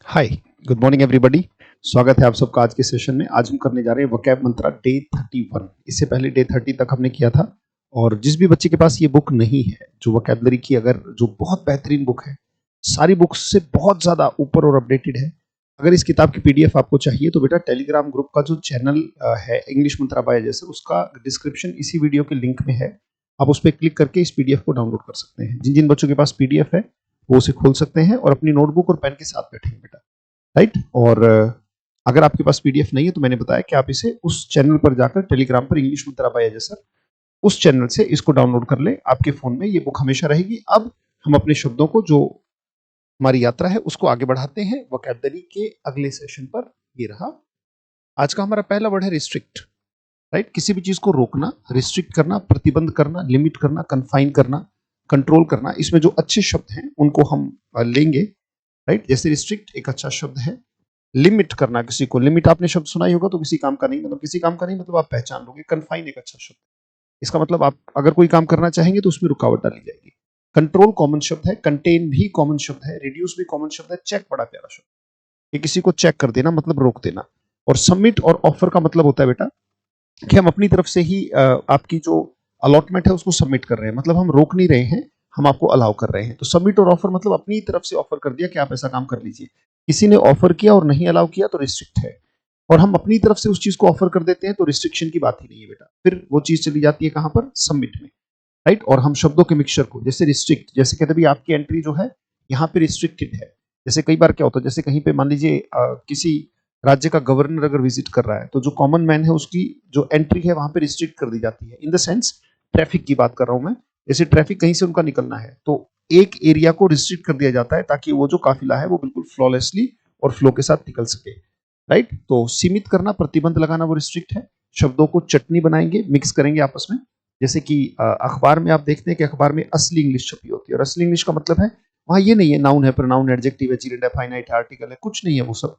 हाय, good morning everybody. स्वागत है आप सबका आज के सेशन में। आज हम करने जा रहे हैं वोकैब मंत्रा डे 31। इससे पहले डे 30 तक हमने किया था। और जिस भी बच्चे के पास ये बुक नहीं है, जो वोकैबलरी की अगर जो बहुत बेहतरीन बुक है, सारी बुक्स से बहुत ज़्यादा ऊपर और अपडेटेड है। अगर इस किताब की पीडीएफ आपको चाहिए तो बेटा टेलीग्राम ग्रुप का जो चैनल है इंग्लिश मंत्रा बाय जैसे, उसका डिस्क्रिप्शन इसी वीडियो के लिंक में है। आप उस पर क्लिक करके इस पीडीएफ को डाउनलोड कर सकते हैं। जिन जिन बच्चों के पास पीडीएफ है वो उसे खोल सकते हैं और अपनी नोटबुक और पेन के साथ बैठेंगे बेटा, राइट। और अगर आपके पास पीडीएफ नहीं है तो मैंने बताया कि आप इसे उस चैनल पर जाकर टेलीग्राम पर इंग्लिश मंत्रा बाय अजय सर, उस चैनल से इसको डाउनलोड कर ले। आपके फोन में ये बुक हमेशा रहेगी। अब हम अपने शब्दों को, जो हमारी यात्रा है, उसको आगे बढ़ाते हैं वोकैबलरी के अगले सेशन पर। ये रहा आज का हमारा पहला वर्ड है रिस्ट्रिक्ट, राइट। किसी भी चीज को रोकना, रिस्ट्रिक्ट करना, प्रतिबंध करना, लिमिट करना, कन्फाइन करना, कंट्रोल करना। इसमें जो अच्छे शब्द हैं उनको हम लेंगे, राइट। जैसे रिस्ट्रिक्ट एक अच्छा शब्द है। लिमिट करना, किसी को लिमिट आपने शब्द सुना ही होगा, तो किसी काम का नहीं, मतलब किसी काम का नहीं, मतलब आप पहचान लोगे। कन्फाइन एक अच्छा शब्द, इसका मतलब आप अगर कोई काम करना चाहेंगे तो उसमें रुकावट डाली जाएगी। कंट्रोल कॉमन शब्द है, कंटेन भी कॉमन शब्द है, रिड्यूस भी कॉमन शब्द है, चेक बड़ा प्यारा शब्द। ये किसी को चेक कर देना मतलब रोक देना। और सबमिट और ऑफर का मतलब होता है बेटा कि हम अपनी तरफ से ही आपकी जो अलॉटमेंट है उसको सबमिट कर रहे हैं, मतलब हम रोक नहीं रहे हैं, हम आपको अलाउ कर रहे हैं। तो सबमिट और ऑफर मतलब अपनी तरफ से ऑफर कर दिया कि आप ऐसा काम कर लीजिए। किसी ने ऑफर किया और नहीं अलाउ किया तो रिस्ट्रिक्ट है। और हम अपनी तरफ से उस चीज को ऑफर कर देते हैं तो रिस्ट्रिक्शन की बात ही नहीं है बेटा। फिर वो चीज चली जाती है कहां पर? सबमिट में, राइट। और हम शब्दों के मिक्सचर को, जैसे रिस्ट्रिक्ट, जैसे कहते भी आपकी एंट्री जो है यहाँ पे रिस्ट्रिक्टेड है। जैसे कई बार क्या होता है, जैसे कहीं पे मान लीजिए किसी राज्य का गवर्नर अगर विजिट कर रहा है तो जो कॉमन मैन है उसकी जो एंट्री है वहां पे रिस्ट्रिक्ट कर दी जाती है। इन द सेंस ट्रैफिक की बात कर रहा हूं मैं। जैसे ट्रैफिक कहीं से उनका निकलना है तो एक एरिया को रिस्ट्रिक्ट कर दिया जाता है ताकि वो जो काफिला है वो बिल्कुल फ्लॉलेसली और फ्लो के साथ निकल सके, राइट। तो सीमित करना, प्रतिबंध लगाना, वो रिस्ट्रिक्ट है। शब्दों को चटनी बनाएंगे, मिक्स करेंगे आपस में। जैसे कि अखबार में आप देखते हैं कि अखबार में असली इंग्लिश छपी होती है, और असली इंग्लिश का मतलब है वहां ये नहीं है नाउन है, प्रोनाउन, एडजेक्टिव है, जीरेंड है, फाइनाइट है, आर्टिकल है, कुछ नहीं है वो सब।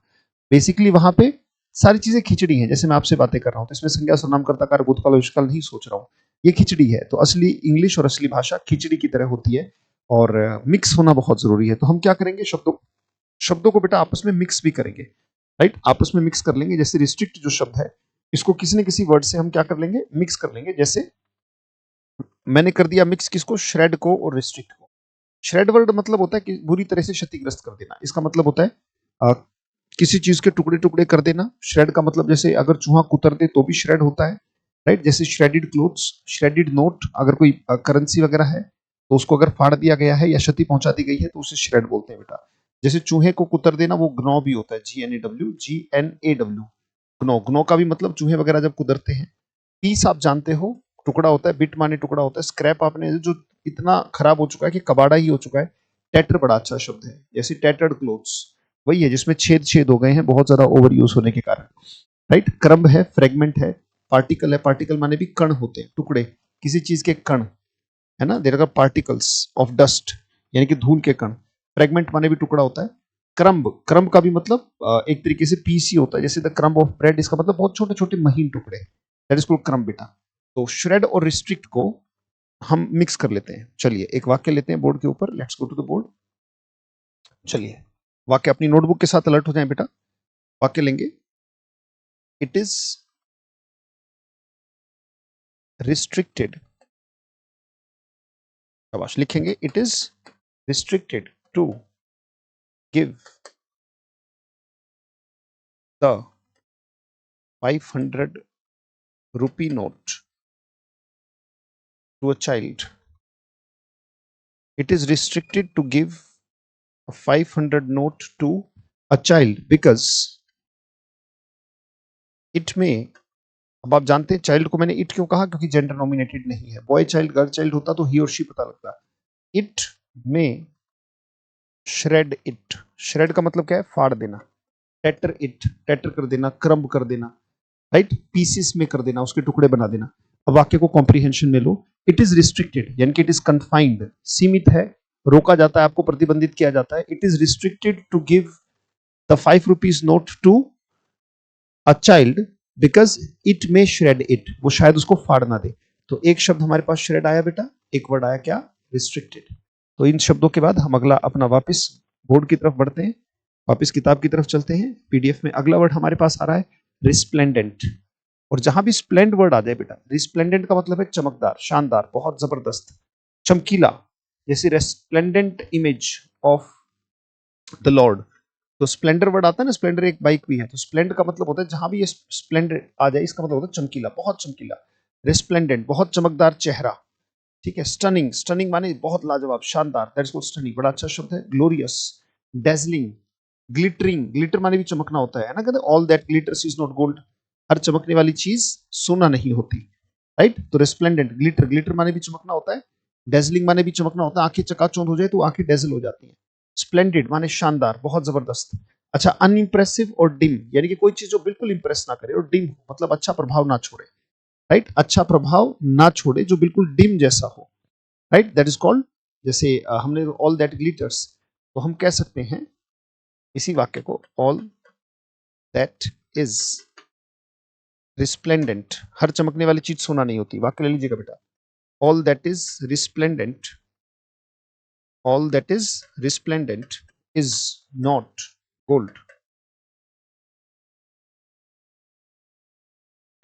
बेसिकली वहां पे सारी चीजें खिचड़ी हैं। जैसे मैं आपसे बातें कर रहा हूं तो इसमें संज्ञा सर्वनाम कर्ता कार्य भूतकाल भविष्यकाल नहीं सोच रहा हूं, ये खिचड़ी है। तो असली इंग्लिश और असली भाषा खिचड़ी की तरह होती है, और मिक्स होना बहुत जरूरी है। तो हम क्या करेंगे, शब्दों शब्दों को बेटा आपस में मिक्स भी करेंगे, राइट। आपस में मिक्स कर लेंगे। जैसे रिस्ट्रिक्ट जो शब्द है इसको किसी न किसी वर्ड से हम क्या कर लेंगे, मिक्स कर लेंगे। जैसे मैंने कर दिया मिक्स किसको, श्रेड को और रिस्ट्रिक्ट को। श्रेड वर्ड मतलब होता है कि बुरी तरह से क्षतिग्रस्त कर देना। इसका मतलब होता है अ, किसी चीज के टुकड़े टुकड़े कर देना। श्रेड का मतलब जैसे अगर चूहा कुतर दे तो भी श्रेड होता है, राइट। जैसे श्रेडेड क्लोथ्स, श्रेडेड नोट, अगर कोई करेंसी वगैरह है तो उसको अगर फाड़ दिया गया है या क्षति पहुंचा दी गई है तो उसे श्रेड बोलते हैं बेटा। जैसे चूहे को कुतर देना वो ग्नॉ भी होता है, GNAW, GNAW, ग्नो। ग्नो का भी मतलब चूहे वगैरह जब कुदरते हैं। पीस आप जानते हो, टुकड़ा होता है, बिट माने टुकड़ा होता है। स्क्रैप आपने जो इतना खराब हो चुका है कि कबाड़ा ही हो चुका है। टेटर बड़ा अच्छा शब्द है, जैसे टेटर्ड क्लोथ्स, वही है जिसमें छेद छेद हो गए हैं बहुत ज्यादा ओवर यूज होने के कारण, राइट। क्रम्ब है, फ्रेगमेंट है, पार्टिकल है। पार्टिकल माने भी कण होते हैं, टुकड़े, किसी चीज के कण, है ना। There are particles of dust, यानी कि धूल के कण। फ्रेगमेंट माने भी टुकड़ा होता है। क्रम्ब, क्रम्ब का भी मतलब एक तरीके से पीस ही होता है, जैसे द क्रम्ब ऑफ ब्रेड, इसका मतलब बहुत छोटे छोटे महीन टुकड़े, दैट इज कॉल्ड क्रम्ब बेटा। तो श्रेड और रिस्ट्रिक्ट को हम मिक्स कर लेते हैं। चलिए एक वाक्य लेते हैं बोर्ड के ऊपर, let's go to the board. चलिए वाक्य अपनी नोटबुक के साथ अलर्ट हो जाए बेटा। वाक्य लेंगे, इट इज रिस्ट्रिक्टेड, शाबाश। लिखेंगे, it is restricted to give the 500 rupee note to a child. It is restricted to give a 500 note to a child because it may, अब आप जानते हैं चाइल्ड को मैंने इट क्यों कहा, क्योंकि जेंडर नॉमिनेटेड नहीं है। बॉय चाइल्ड, गर्ल चाइल्ड होता तो ही और शी पता लगता। इट में श्रेड इट, श्रेड का मतलब क्या है, फाड़ देना। टेटर इट, टेटर कर देना, क्रम्ब कर देना, राइट। पीसेस में कर देना, उसके टुकड़े बना देना। अब वाक्य को कॉम्प्रिहेंशन में लो। इट इज रिस्ट्रिक्टेड यानी कि इट इज कन्फाइंड, सीमित है, रोका जाता है, आपको प्रतिबंधित किया जाता है। It is restricted to give the 5 rupees note to a child because it may shred it, वो शायद उसको फाड़ ना दे। तो एक शब्द हमारे पास श्रेड आया बेटा, एक वर्ड आया क्या, रिस्ट्रिक्टेड। तो इन शब्दों के बाद हम अगला अपना वापस बोर्ड की तरफ बढ़ते हैं। वापस किताब की तरफ चलते हैं। पीडीएफ में अगला वर्ड हमारे पास आ रहा है रिस्प्लेंडेंट। और जहां भी स्प्लेंड वर्ड आ जाए बेटा, रिस्प्लेंडेंट का मतलब है चमकदार, शानदार, बहुत जबरदस्त, चमकीला। जैसे resplendent image of the Lord. तो स्प्लेंडर वर्ड आता है ना, स्प्लेंडर एक बाइक भी है, तो स्प्लेंड का मतलब होता है जहां भी ये स्प्लेंडर आ जाए इसका मतलब होता है चमकीला, बहुत चमकीला। रिस्प्लेंडेंट बहुत चमकदार चेहरा, ठीक है। स्टनिंग, स्टनिंग माने बहुत लाजवाब, शानदार, दैट्स कॉल्ड स्टनिंग, बड़ा अच्छा शब्द है। ग्लोरियस, डेजलिंग, ग्लिटरिंग, ग्लिटर माने भी चमकना होता है ना, कहते all that glitters is not gold, हर चमकने वाली चीज सोना नहीं होती, राइट। तो रिस्प्लेंडेंट, ग्लिटर, ग्लिटर माने भी चमकना होता है, डेजलिंग माने भी चमकना होता है, आंखें चकाचौंध हो जाए तो आंखें डेजल हो जाती हैं। स्प्लेंडेड माने शानदार, बहुत जबरदस्त। अच्छा, अनइम्प्रेसिव और डिम, यानी कि कोई चीज जो बिल्कुल इंप्रेस ना करे, और डिम मतलब अच्छा प्रभाव ना छोड़े, राइट, अच्छा प्रभाव ना छोड़े, जो बिल्कुल डिम जैसा हो, राइट, दैट इज कॉल्ड। जैसे हमने ऑल दैट ग्लिटर्स, तो हम कह सकते हैं इसी वाक्य को, ऑल दैट इज रिस्प्लेंडेंट, हर चमकने वाली चीज सोना नहीं होती। वाक्य ले लीजिएगा बेटा, all that is resplendent, all that is resplendent is not gold.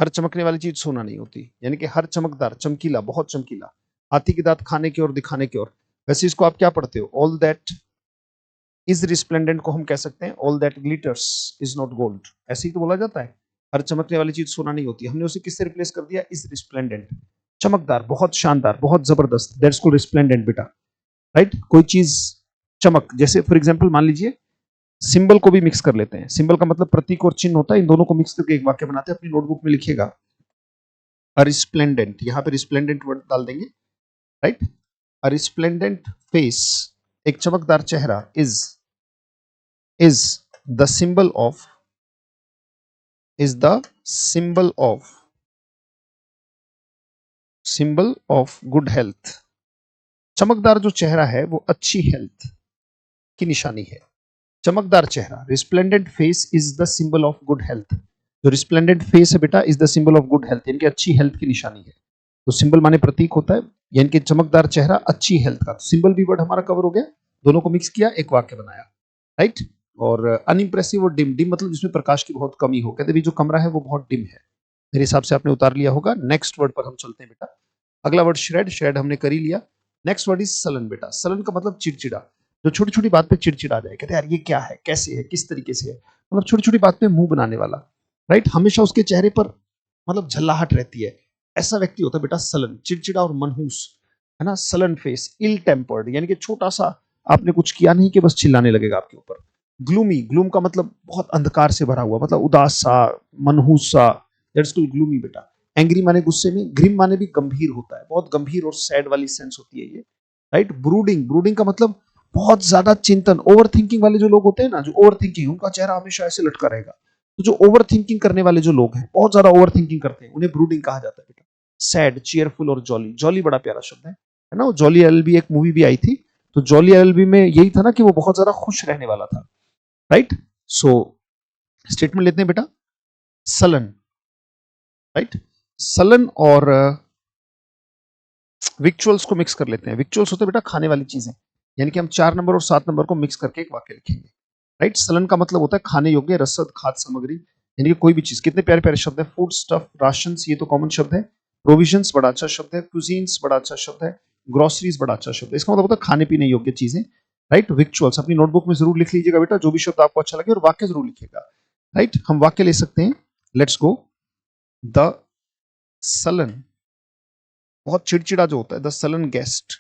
हर चमकने वाली चीज सोना नहीं होती, यानी कि हर चमकदार, चमकीला, बहुत चमकीला, हाथी के दांत खाने की ओर, दिखाने की ओर। वैसे इसको आप क्या पढ़ते हो, ऑल दैट इज रिस्प्लेंडेंट को हम कह सकते हैं all that glitters is not gold, ऐसे ही तो बोला जाता है। हर चमकने वाली चीज सोना नहीं होती, हमने उसे किससे रिप्लेस कर दिया, इज रिस्प्लेंडेंट, चमकदार, बहुत शानदार, बहुत जबरदस्त, दैट्स कॉल्ड रिस्प्लेंडेंट बेटा, राइट। कोई चीज चमक, जैसे फॉर एग्जांपल मान लीजिए सिंबल को भी मिक्स कर लेते हैं, सिंबल का मतलब प्रतीक और चिन्ह होता है, इन दोनों को मिक्स करके एक वाक्य बनाते हैं। अपनी नोटबुक में लिखिएगा रिस्प्लेंडेंट, यहां पे रिस्प्लेंडेंट वर्ड डाल देंगे, राइट। रिस्प्लेंडेंट फेस, एक चमकदार चेहरा, is the symbol of, is the symbol of good health। चमकदार जो चेहरा है वो अच्छी हेल्थ की निशानी है। चमकदार चेहरा, resplendent face is the symbol of good health. जो रिस्प्लेंडेंट फेस है बेटा is the symbol of good health, यानी कि अच्छी हेल्थ की निशानी है। तो सिंबल माने प्रतीक होता है, यानी कि चमकदार चेहरा अच्छी हेल्थ का। तो सिंबल भी वर्ड हमारा कवर हो गया, दोनों को मिक्स किया, एक वाक्य बनाया, राइट। और अनइम्प्रेसिव और डिम, डिम मतलब जिसमें प्रकाश की बहुत कमी हो, कहते भी जो कमरा है वो बहुत डिम है। मेरे हिसाब से आपने उतार लिया होगा। नेक्स्ट वर्ड पर हम चलते हैं बेटा। अगला वर्ड श्रेड, श्रेड हमने कर ही लिया। नेक्स्ट वर्ड इज सलन बेटा। सलन का मतलब चिड़चिड़ा, जो छोटी छोटी बात पे चिड़चिड़ा जाए, कहते हैं यार ये क्या है, कैसे है, किस तरीके से है, मतलब छोटी छोटी बात पे मुंह बनाने वाला, राइट। हमेशा उसके चेहरे पर मतलब झल्लाहट रहती है, ऐसा व्यक्ति होता है बेटा सलन, चिड़चिड़ा और मनहूस, है ना। सलन फेस, इल टेम्पर्ड, यानी कि छोटा सा आपने कुछ किया नहीं कि बस चिल्लाने लगेगा आपके ऊपर। ग्लूमी, ग्लूम का मतलब बहुत अंधकार से भरा हुआ, मतलब उदास सा, मनहूस सा, दैट्स कॉल्ड ग्लूमी बेटा। एंग्री माने गुस्से में, ग्रिम माने भी गंभीर होता है, बहुत गंभीर और सैड वाली सेंस होती है ये, राइट। ब्रूडिंग, ब्रूडिंग का मतलब बहुत ज्यादा चिंतन, ओवर थिंकिंग वाले जो लोग होते हैं ना, जो ओवर थिंकिंग, उनका चेहरा हमेशा ऐसे लटका रहेगा। तो जो ओवर थिंकिंग करने वाले जो लोग हैं, बहुत ज्यादा ओवर थिंकिंग करते हैं, उन्हें ब्रूडिंग कहा जाता है बेटा। सैड, चीयरफुल और जॉली, जॉली बड़ा प्यारा शब्द है ना। जॉली एलएलबी एक मूवी भी आई थी, तो जॉली एलएलबी में यही था ना कि वो बहुत ज्यादा खुश रहने वाला था, राइट। सो स्टेटमेंट लेते हैं बेटा, सलन, राइट। सलन और विक्चुअल्स को मिक्स कर लेते हैं। विक्चुअल्स होते हैं बेटा खाने वाली चीजें, यानी कि हम 4 नंबर और 7 नंबर को मिक्स करके एक वाक्य लिखेंगे, राइट। सलन का मतलब होता है खाने योग्य, रसद, खाद्य सामग्री, यानी कि कोई भी चीज। कितने प्यारे प्यारे शब्द है, फूड, स्टफ, राशन, ये तो कॉमन शब्द है। प्रोविजंस बड़ा अच्छा शब्द है, क्यूजीन्स बड़ा अच्छा शब्द है, ग्रोसरीज बड़ा अच्छा शब्द है। इसका मतलब होता है खाने पीने योग्य चीजें, राइट। विक्चुअल्स अपनी नोटबुक में जरूर लिख लीजिएगा बेटा, जो भी शब्द आपको अच्छा लगे, और वाक्य जरूर लिखिएगा, राइट। हम वाक्य ले सकते हैं, लेट्स गो। द सलन, बहुत चिड़चिड़ा जो होता है, the sullen guest,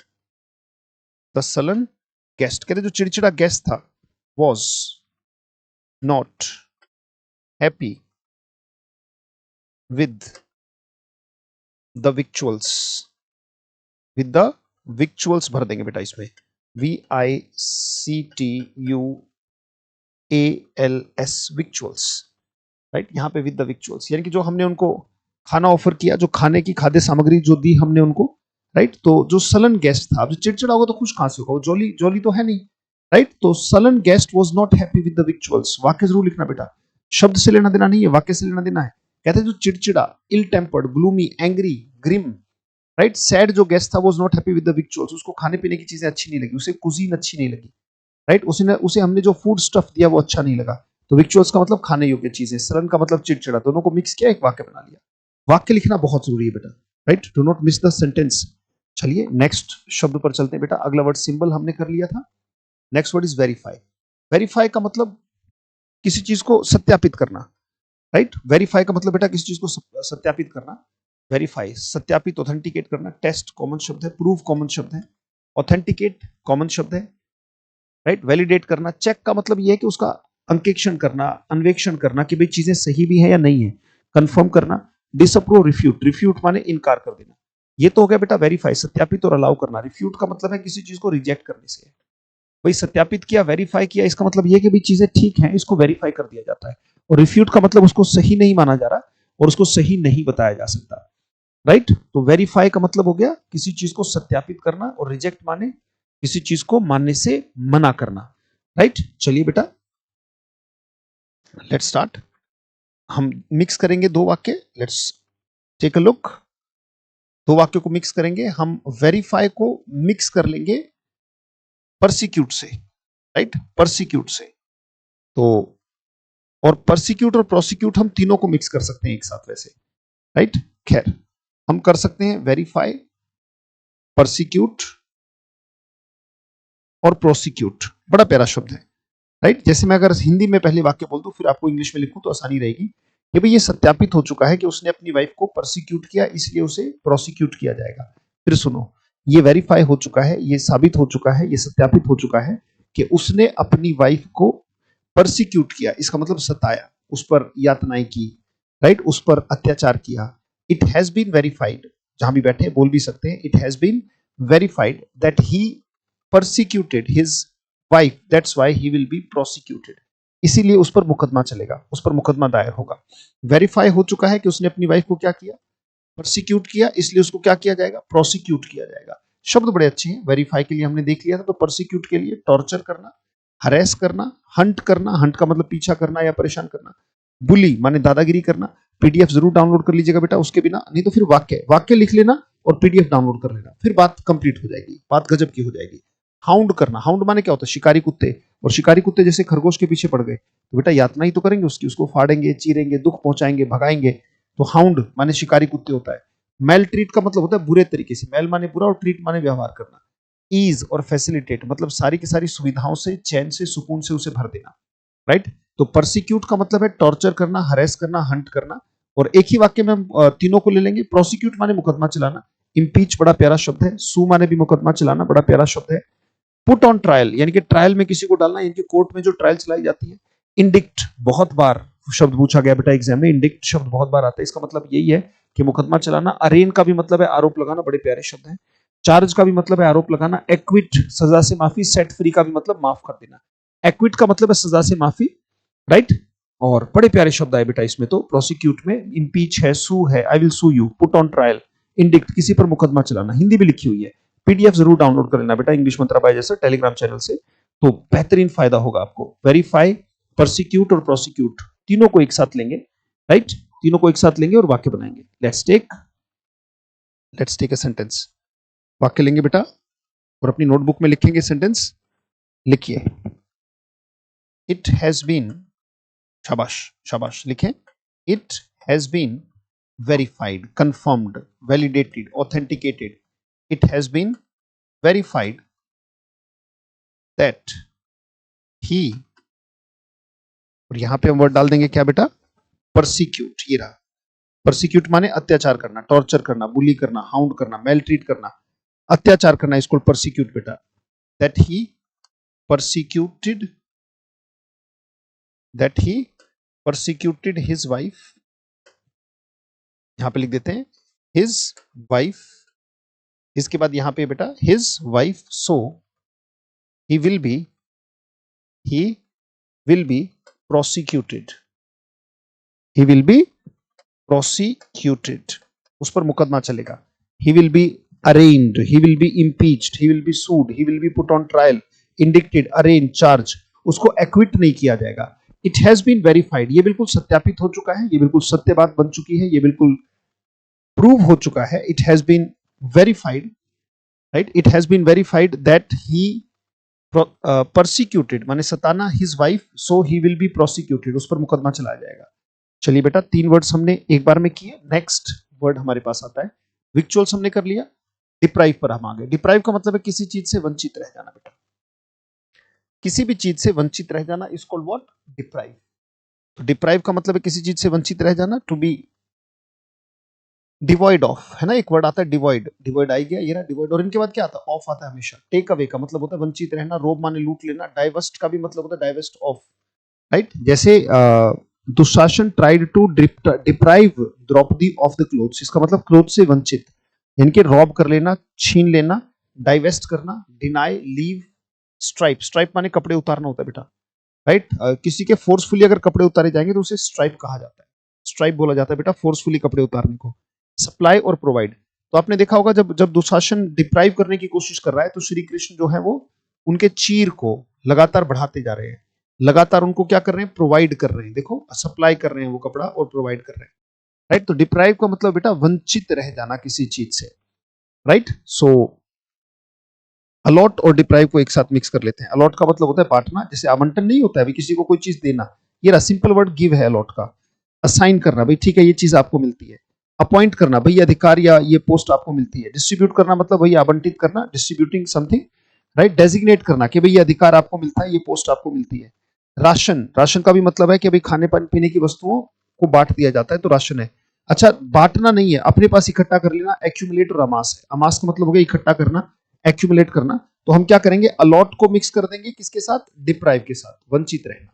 the sullen guest, कहते जो चिड़चिड़ा गेस्ट था, was not happy with the victuals, with the victuals भर देंगे बेटा इसमें, VICTUALS, विक्चुअल्स, राइट। यहां पे विद द विक्चुअल्स, यानी कि जो हमने उनको खाना ऑफर किया, जो खाने की खाद्य सामग्री जो दी हमने उनको, राइट। तो जो सलन गेस्ट था, अब जो चिड़चिड़ा होगा तो खुश कहां से होगा, वो जॉली, जॉली तो है नहीं, राइट। तो sullen guest was not happy with the victuals, वाक्य जरूर लिखना बेटा, शब्द से लेना देना नहीं है, वाक्य से लेना देना है। कहते हैं जो चिड़चिड़ा, ill tempered, gloomy, angry, grim, right, sad जो गेस्ट था was not happy with the victuals, उसको खाने पीने की चीजें अच्छी नहीं लगी, उसे कुजीन अच्छी नहीं लगी, राइट, उसे हमने जो फूड स्टफ दिया वो अच्छा नहीं लगा, तो विक्चुअल्स का मतलब खाने योग्य चीजें, सरन का मतलब चिड़चिड़ा, दोनों को मिक्स किया, एक वाक्य बना लिया। वाक्य लिखना बहुत जरूरी है बेटा, right, do not miss the sentence. चलिए नेक्स्ट शब्द पर चलते हैं बेटा। अगला वर्ड सिंबल हमने कर लिया था। Next word is verify. Verify का मतलब किसी चीज को सत्यापित करना, राइट। वेरीफाई का मतलब बेटा किसी चीज को सत्यापित करना। वेरीफाई सत्यापित, ऑथेंटिकेट करना। टेस्ट कॉमन शब्द है, प्रूव कॉमन शब्द है, ऑथेंटिकेट कॉमन शब्द है, राइट। वैलिडेट करना, चेक का मतलब यह है कि उसका अंकेक्षण करना, अन्वेक्षण करना कि भाई चीजें सही भी है या नहीं है, कंफर्म करना। डिसअप्रूव, रिफ्यूट, रिफ्यूट माने इनकार कर देना। ये तो हो गया बेटा वेरीफाई, सत्यापित और अलाउ करना। रिफ्यूट का मतलब है किसी चीज को रिजेक्ट करने से। भाई सत्यापित किया, वेरीफाई किया, इसका मतलब यह कि भाई चीजें ठीक हैं, इसको वेरीफाई कर दिया जाता है। और रिफ्यूट का मतलब उसको सही नहीं माना जा रहा और उसको सही नहीं बताया जा सकता, राइट। तो वेरीफाई का मतलब हो गया किसी चीज को सत्यापित करना, और रिजेक्ट माने किसी चीज को मानने से मना करना, राइट। चलिए बेटा लेट्स स्टार्ट। हम मिक्स करेंगे दो वाक्य, लेट्स टेक अ लुक। दो वाक्यों को मिक्स करेंगे हम। वेरीफाई को मिक्स कर लेंगे परसिक्यूट से, राइट, परसिक्यूट से। तो और परसिक्यूट और प्रोसिक्यूट हम तीनों को मिक्स कर सकते हैं एक साथ वैसे, राइट। खैर हम कर सकते हैं वेरीफाई, परसिक्यूट और प्रोसिक्यूट। बड़ा प्यारा शब्द है, राइट। जैसे मैं अगर हिंदी में पहले वाक्य बोल दूं फिर आपको इंग्लिश में लिखूं तो आसानी रहेगी कि भाई ये सत्यापित हो चुका है कि उसने अपनी वाइफ को परसिक्यूट किया, इसलिए उसे प्रोसिक्यूट किया जाएगा। फिर सुनो, ये वेरीफाई हो चुका है, ये साबित हो चुका है, ये सत्यापित हो चुका है कि उसने अपनी वाइफ को परसिक्यूट किया, इसका मतलब सताया, उस पर यातनाएं की, राइट, उस पर अत्याचार किया। इट हैज बीन वेरीफाइड, जहां भी बैठे बोल भी सकते हैं, it has been verified that he persecuted his wife, that's why he will be prosecuted. इसीलिए उस पर मुकदमा चलेगा, उस पर मुकदमा दायर होगा। वेरीफाई हो चुका है कि उसने अपनी वाइफ को क्या किया, परसिक्यूट किया, इसलिए उसको क्या किया जाएगा, प्रोसिक्यूट किया जाएगा। शब्द बड़े अच्छे हैं। वेरीफाई के लिए हमने देख लिया था, तो परसिक्यूट के लिए टॉर्चर करना, हरेस करना, हंट करना, हंट का मतलब पीछा करना या परेशान करना, बुली माने दादागिरी करना। पीडीएफ जरूर डाउनलोड कर लीजिएगा बेटा, उसके बिना नहीं तो फिर वाक्य वाक्य लिख लेना और पीडीएफ डाउनलोड कर लेना, फिर बात कंप्लीट हो जाएगी, बात गजब की हो जाएगी। हाउंड करना, हाउंड माने क्या होता है, शिकारी कुत्ते। और शिकारी कुत्ते जैसे खरगोश के पीछे पड़ गए तो बेटा यातना ही तो करेंगे उसकी, उसको फाड़ेंगे, चीरेंगे, दुख पहुंचाएंगे, भगाएंगे। तो हाउंड माने शिकारी कुत्ते होता है। मेल ट्रीट का मतलब होता है बुरे तरीके से, मेल माने बुरा और ट्रीट माने व्यवहार करना। ईज और फैसिलिटेट मतलब सारी की सारी सुविधाओं से, चैन से, सुकून से उसे भर देना, राइट। तो परसिक्यूट का मतलब है टॉर्चर करना, हरेस करना, हंट करना। और एक ही वाक्य में हम तीनों को ले लेंगे। प्रोसिक्यूट माने मुकदमा चलाना, इम्पीच बड़ा प्यारा शब्द है, सू माने भी मुकदमा चलाना, बड़ा प्यारा शब्द है। पुट ऑन ट्रायल यानी कि ट्रायल में किसी को डालना, यानी कि कोर्ट में जो ट्रायल चलाई जाती है। इंडिक्ट बहुत बार शब्द पूछा गया बेटा एग्जाम में, इंडिक्ट शब्द बहुत बार आता है, इसका मतलब यही है कि मुकदमा चलाना। अरेन का भी मतलब है आरोप लगाना, बड़े प्यारे शब्द हैं। चार्ज का भी मतलब है आरोप लगाना। एक्विट सजा से माफी, सेट फ्री का भी मतलब माफ कर देना। एक्विट का मतलब है सजा से माफी, राइट। और बड़े प्यारे शब्द आए बेटा इसमें। तो प्रोसिक्यूट में इम्पीच है, सू है, I will sue you, put on trial, indict किसी पर मुकदमा चलाना। हिंदी भी लिखी हुई है, पीडीएफ जरूर डाउनलोड कर लेना बेटा इंग्लिश मंत्रा बाय जैसे टेलीग्राम चैनल से, तो बेहतरीन फायदा होगा आपको। वेरीफाई, परसिक्यूट और प्रोसिक्यूट तीनों को एक साथ लेंगे, राइट, तीनों को एक साथ लेंगे और वाक्य बनाएंगे। Let's take a sentence. वाक्य लेंगे बेटा और अपनी नोटबुक में लिखेंगे सेंटेंस। लिखिए, इट हैज बीन, शाबाश शाबाश, लिखें। It has been verified, confirmed, validated, authenticated. It has been verified that he, और यहां पे हम वर्ड डाल देंगे क्या बेटा, persecute। ये रहा, persecute माने अत्याचार करना, टॉर्चर करना, बुली करना, हाउंड करना, मेल ट्रीट करना, अत्याचार करना, इसको persecute बेटा। that he persecuted, that he persecuted his wife, यहां पे लिख देते हैं his wife, इसके बाद यहां पे बेटा his wife, so he will be prosecuted, he will be prosecuted, उस पर मुकदमा चलेगा। he will be arraigned, he will be impeached, he will be sued, he will be put on trial, indicted, arraigned, charged, उसको acquit नहीं किया जाएगा। it has been verified, ये बिल्कुल सत्यापित हो चुका है, ये बिल्कुल सत्य बात बन चुकी है, ये बिल्कुल प्रूव हो चुका है। it has been verified, right, it has been verified that he persecuted माने सताना his wife so he will be prosecuted, उस पर मुकदमा चलाया जाएगा। चलिए बेटा 3 वर्ड्स हमने एक बार में किए। नेक्स्ट वर्ड हमारे पास आता है विक्चुअल्स, हमने कर लिया। डिप्राइव पर हम आ गए। डिप्राइव का मतलब है किसी चीज से वंचित रह जाना बेटा, किसी भी चीज से वंचित रह जाना इज कॉल्ड व्हाट? डिप्राइव। तो डिप्राइव का मतलब है किसी चीज से वंचित रह जाना, टू बी डिवॉइड ऑफ, है ना। एक वर्ड आता है डिवॉइड, डिवॉइड आई गया, ये ना डिवॉइड। और इनके बाद क्या आता है? ऑफ आता है हमेशा। टेक अवे का मतलब होता है वंचित रहना, रोब माने लूट लेना, डाइवर्स्ट का भी मतलब होता है डाइवर्स्ट ऑफ, राइट। जैसे Dushasan tried to deprive Draupadi of the clothes, इसका मतलब क्लोथ से वंचित, यानी कि रॉब कर लेना, छीन लेना, डाइवेस्ट करना, डिनाई, लीव, स्ट्राइप। स्ट्राइप माने कपड़े उतारना होता है बेटा, राइट। किसी के फोर्सफुली अगर कपड़े उतारे जाएंगे तो उसे स्ट्राइप कहा जाता है, स्ट्राइप बोला जाता है बेटा फोर्सफुली कपड़े उतारने को। सप्लाई और प्रोवाइड, तो आपने देखा होगा जब जब दुशासन डिप्राइव करने की कोशिश कर रहा है तो श्री कृष्ण जो है वो उनके चीर को लगातार बढ़ाते जा रहे हैं, लगातार उनको क्या कर रहे हैं? प्रोवाइड कर रहे हैं। देखो सप्लाई कर रहे हैं वो कपड़ा और प्रोवाइड कर रहे हैं, राइट। तो डिप्राइव का मतलब बेटा वंचित रह जाना किसी चीज से, राइट। सो अलॉट और डिप्राइव को एक साथ मिक्स कर लेते हैं। अलॉट का मतलब होता है बांटना, जैसे आवंटन नहीं होता है अभी किसी को कोई चीज देना, ये रहा सिंपल वर्ड गिव है अलॉट का। असाइन करना, भाई ठीक है ये चीज आपको मिलती है। अपॉइंट करना, भाई अधिकार या ये पोस्ट आपको मिलती है। डिस्ट्रीब्यूट करना मतलब भाई आवंटित करना, डिस्ट्रीब्यूटिंग समथिंग, राइट। डेजिग्नेट करना कि भाई ये अधिकार आपको मिलता है, ये पोस्ट आपको मिलती है। राशन, राशन का भी मतलब है कि भाई खाने पानी पीने की वस्तुओं को बांट दिया जाता है तो राशन है। अच्छा बांटना नहीं है, अपने पास इकट्ठा कर लेना, एक्यूमुलेट और अमास है। अमास का मतलब हो गया इकट्ठा करना, एक्यूमुलेट करना। तो हम क्या करेंगे? अलॉट को मिक्स कर देंगे किसके साथ? डिप्राइव के साथ, वंचित रहना,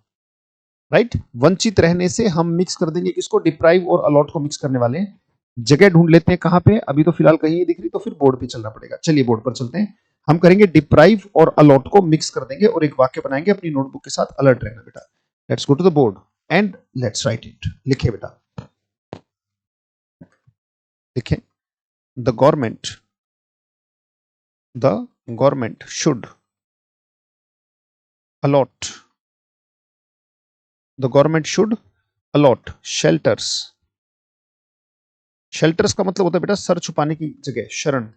राइट। वंचित रहने से हम मिक्स कर देंगे किसको? डिप्राइव और अलॉट को मिक्स करने वाले हैं। जगह ढूंढ लेते हैं कहां पे, अभी तो फिलहाल कहीं नहीं दिख रही, तो फिर बोर्ड पे चलना पड़ेगा। चलिए बोर्ड पर चलते हैं। हम करेंगे डिप्राइव और अलॉट को मिक्स कर देंगे और एक वाक्य बनाएंगे। अपनी नोटबुक के साथ अलर्ट रहना बेटा। Let's go to the board and let's write it. लिखे बेटा, लिखें। The government should allot, the government should allot shelters। Shelters का मतलब होता है बेटा सर छुपाने की जगह, शरण।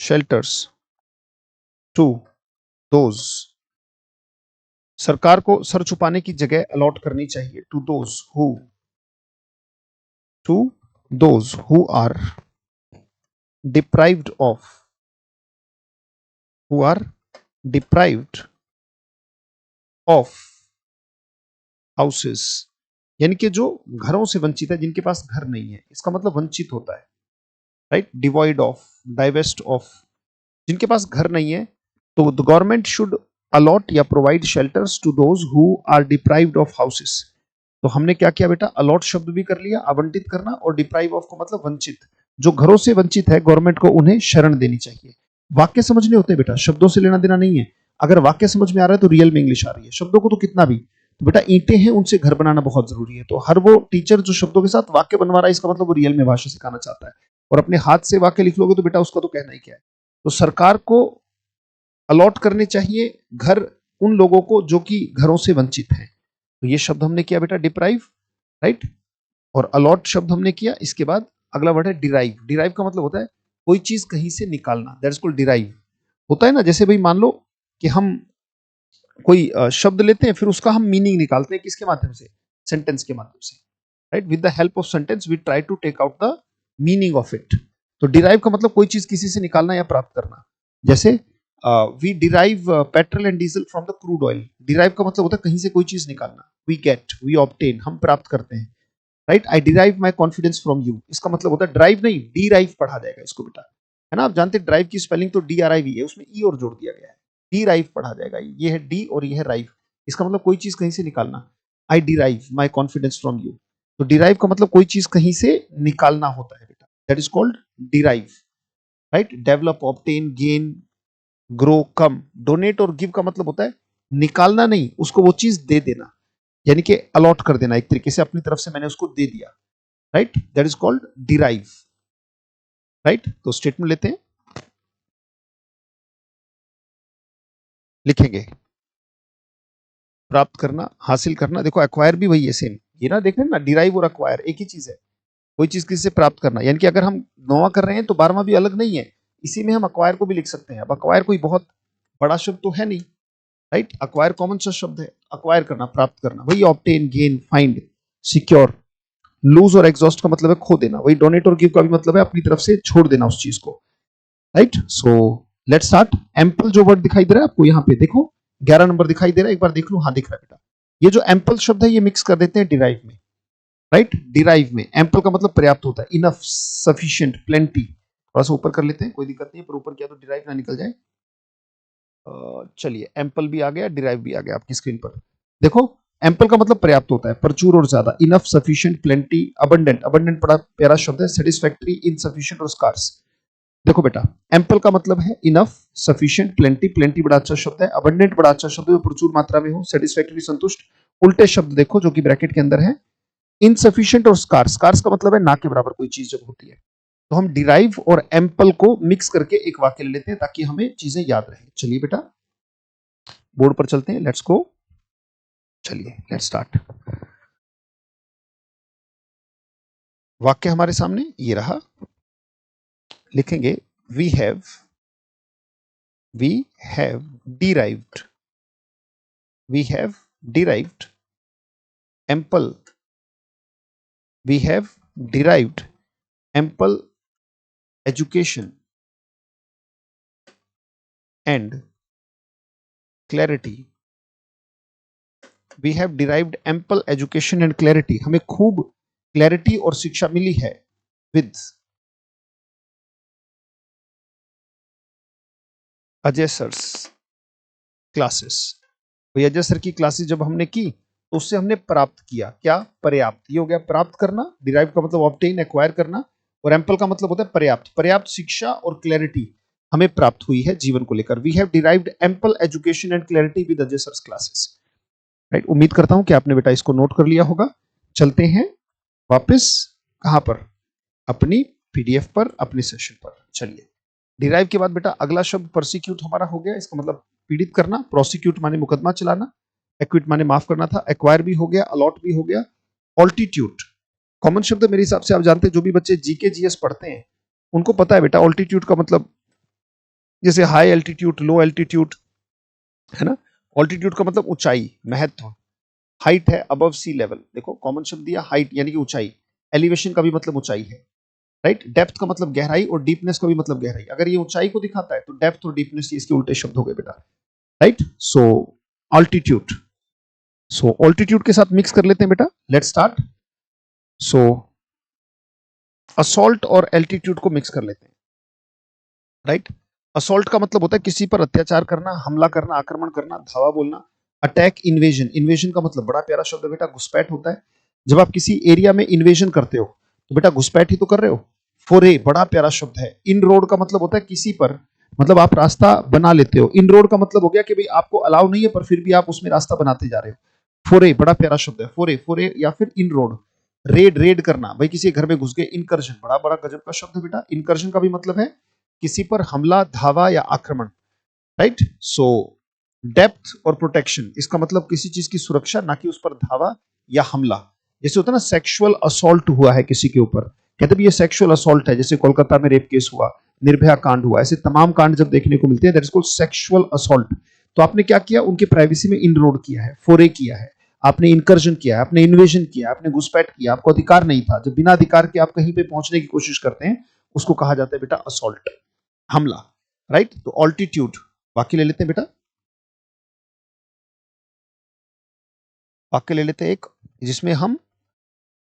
शेल्टर्स टू दोज, सरकार को सर छुपाने की जगह अलॉट करनी चाहिए। To those who are deprived of, who are deprived of houses, यानी कि जो घरों से वंचित है, जिनके पास घर नहीं है, इसका मतलब वंचित होता है, right. Devoid of, divest of, जिनके पास घर नहीं है। तो द गवर्नमेंट शुड अलॉट या provide shelters to those who are deprived of houses. तो हमने क्या किया बेटा? अलॉट शब्द भी कर लिया, आवंटित करना, और डिप्राइव ऑफ को मतलब वंचित। जो घरों से वंचित है गवर्नमेंट को उन्हें शरण देनी चाहिए। वाक्य समझने होते हैं बेटा, शब्दों से लेना देना नहीं है। अगर वाक्य समझ में आ रहा है तो रियल में इंग्लिश आ रही है, शब्दों को तो कितना भी। तो बेटा ईंटें हैं उनसे घर बनाना बहुत जरूरी है। तो हर वो टीचर जो शब्दों के साथ वाक्य बनवा रहा है इसका मतलब वो रियल में भाषा सिखाना चाहता है। और अपने हाथ से वाक्य लिख लोगे तो बेटा उसका तो कहना ही क्या है। तो सरकार को अलॉट करने चाहिए घर उन लोगों को जो कि घरों से वंचित हैं। तो ये शब्द हमने किया बेटा डिप्राइव, राइट। और अलॉट शब्द हमने किया। इसके बाद अगला वर्ड है डिराइव। डिराइव का मतलब होता है कोई चीज कहीं से निकालना, दैट इज कॉल्ड डिराइव। होता है ना, जैसे भाई मान लो कि हम कोई शब्द लेते हैं फिर उसका हम मीनिंग निकालते हैं किसके माध्यम से? सेंटेंस के माध्यम से, right. With the help of sentence we try to take out the meaning of it. तो डिराइव का मतलब कोई चीज किसी से निकालना या प्राप्त करना। जैसे we derive petrol and diesel from the crude oil. Derive का मतलब होता है कहीं से कोई चीज निकालना। वी गेट, वी ऑब्टेन, हम प्राप्त करते हैं, right. I derive my confidence from you, इसका मतलब होता है ड्राइव नहीं, डिराइव पढ़ा जाएगा इसको बेटा, है ना। आप जानते हैं ड्राइव की स्पेलिंग तो DRIV है, उसमें ई और जोड़ दिया गया है, डिराइव पढ़ा जाएगा। ये है डी और ये है राइव, इसका मतलब कोई चीज कहीं से निकालना। I derive my confidence from you. तो डिराइव का मतलब कोई चीज कहीं से निकालना होता है बेटा, that is called derive, right. Develop, obtain, gain, grow, come. Donate और गिव का मतलब होता है निकालना नहीं, उसको वो चीज दे देना, यानी कि अलॉट कर देना, एक तरीके से अपनी तरफ से मैंने उसको दे दिया, right. That is called derive, right. तो स्टेटमेंट लेते हैं, लिखेंगे प्राप्त करना, हासिल करना। देखो एक्वायर भी वही है, सेम ये ना, देख रहे हैं ना, डिराइव और एक्वायर एक ही चीज है। कोई चीज किसी से प्राप्त करना, यानी कि अगर हम 9वां कर रहे हैं तो 12वां भी अलग नहीं है, इसी में हम अक्वायर को भी लिख सकते हैं। अब अक्वायर कोई बहुत बड़ा शब्द तो है नहीं, राइट। अक्वायर कॉमन सा शब्द है, अक्वायर करना, प्राप्त करना। वही obtain, gain, find, secure. Lose और एग्जॉस्ट का मतलब है खो देना। वही डोनेट और गिव का भी मतलब है अपनी तरफ से छोड़ देना उस चीज को, right. So let's start. Ample जो वर्ड दिखाई दे रहा है आपको यहाँ पे, देखो 11 नंबर दिखाई दे रहा है, एक बार देख लो। हाँ दिख रहा है बेटा। ये जो एम्पल शब्द है ये मिक्स कर देते हैं डिराइव में, राइट। डिराइव में एम्पल का मतलब पर्याप्त होता है, इनफ, सफिशिएंट, प्लेंटी। थोड़ा सा ऊपर कर लेते हैं, कोई दिक्कत नहीं है, पर ऊपर किया तो डिराइव ना निकल जाए। चलिए, एम्पल भी आ गया, डिराइव भी आ गया आपकी स्क्रीन पर। देखो, एम्पल का मतलब पर्याप्त होता है, प्रचुर और ज्यादा। Enough, sufficient, plenty, abundant. Abundant बड़ा प्यारा शब्द है। सेटिस्फैक्टरी, इनसफिशिएंट और स्कार्स। देखो बेटा, एम्पल का मतलब है इनफ, सफिशिएंट, प्लेंटी। प्लेंटी बड़ा अच्छा शब्द है। अबंडेंट बड़ा अच्छा शब्द है, प्रचुर मात्रा में हो। सेटिस्फैक्टरी, संतुष्ट। उल्टे शब्द देखो जो कि ब्रैकेट के अंदर है, इनसफिशिएंट और स्कार्स। स्कार्स का मतलब है ना के बराबर कोई चीज जब होती है। तो हम डिराइव और एम्पल को मिक्स करके एक वाक्य ले लेते हैं ताकि हमें चीजें याद रहे। चलिए बेटा, बोर्ड पर चलते हैं, लेट्स गो। चलिए, लेट्स स्टार्ट। वाक्य हमारे सामने ये रहा, लिखेंगे we have derived, we have derived ample, we have derived ample education and clarity, we have derived ample education and clarity. हमें खूब क्लैरिटी और शिक्षा मिली है विद अजय सर्स क्लासेस। भैया अजय सर की क्लासेस जब हमने की तो उससे हमने प्राप्त किया क्या? पर्याप्त। ये हो गया प्राप्त करना। डिराइव का मतलब ऑब्टेन, एक्वायर करना। और एम्पल का मतलब होता है पर्याप्त। पर्याप्त शिक्षा और क्लैरिटी हमें प्राप्त हुई है जीवन को लेकर। We have derived ample education and clarity with Ajay sir's classes, right. उम्मीद करता हूं कि आपने बेटा इसको नोट कर लिया होगा। चलते हैं वापस, कहां पर? अपनी पीडीएफ पर, अपने सेशन पर। चलिए, डिराइव के बाद बेटा अगला शब्द प्रोसिक्यूट हमारा हो गया। इसका मतलब पीड़ित करना। प्रोसिक्यूट माने मुकदमा चलाना। एक्विट माने माफ करना था। एक्वायर भी हो गया, अलॉट भी हो गया। ऑल्टीट्यूड कॉमन शब्द है मेरे हिसाब से, आप जानते हैं। जो भी बच्चे जीके जीएस पढ़ते हैं उनको पता है बेटा ऑल्टीट्यूड का मतलब, जैसे हाई एल्टीट्यूड, लो एल्टीट्यूड, है ना। ऑल्टीट्यूड का मतलब ऊंचाई, महत्व। हाइट है अबव सी लेवल। देखो कॉमन शब्द दिया, हाइट यानी कि ऊंचाई। एलिवेशन का भी मतलब ऊंचाई है, राइट। डेप्थ का मतलब गहराई और डीपनेस का भी मतलब गहराई। अगर ये ऊंचाई को दिखाता है तो डेप्थ और डीपनेस ये इसके उल्टे शब्द हो गए बेटा, राइट। सो ऑल्टीट्यूड, सो ऑल्टीट्यूड के साथ मिक्स कर लेते हैं बेटा। Let's start. सो असॉल्ट और एल्टीट्यूड को मिक्स कर लेते हैं, राइट। असॉल्ट का मतलब होता है किसी पर अत्याचार करना, हमला करना, आक्रमण करना, धावा बोलना। Attack, invasion. इन्वेजन का मतलब बड़ा प्यारा शब्द है बेटा, घुसपैठ होता है। जब आप किसी एरिया में इन्वेजन करते हो तो बेटा घुसपैठ ही तो कर रहे हो। फोरे बड़ा प्यारा शब्द है। इन रोड का मतलब होता है किसी पर, मतलब आप रास्ता बना लेते हो। इन रोड का मतलब हो गया कि भाई आपको अलाउ नहीं है पर फिर भी आप उसमें रास्ता बनाते जा रहे हो। फोरे बड़ा प्यारा शब्द है। फोरे, फोरे या फिर इन रोड। रेड, रेड करना, भाई किसी घर में घुस गए। इनकर्जन बड़ा बड़ा गजब का शब्द है बेटा। इनकर्जन का भी मतलब है किसी पर हमला, धावा या आक्रमण, राइट। सो डेप्थ और प्रोटेक्शन, इसका मतलब किसी चीज की सुरक्षा, ना कि उस पर धावा या हमला। जैसे होता है ना, सेक्सुअल असॉल्ट हुआ है किसी के ऊपर, कहते भी ये सेक्सुअल असॉल्ट है। जैसे कोलकाता में रेप केस हुआ, निर्भया कांड हुआ, ऐसे तमाम कांड जब देखने को मिलते हैं, that is called sexual assault. तो आपने क्या किया? उनकी प्राइवेसी में इनरोड किया है, फोरे किया है, आपने इनकर्जन किया है, आपने इन्वेजन किया, आपने घुसपैठ किया, आपको अधिकार नहीं था। जब बिना अधिकार के आप कहीं पे पहुंचने की कोशिश करते हैं उसको कहा जाता है बेटा असॉल्ट, हमला, राइट। तो ऑल्टीट्यूड वाक्य ले लेते हैं बेटा। वाक्य ले लेते हैं एक जिसमें हम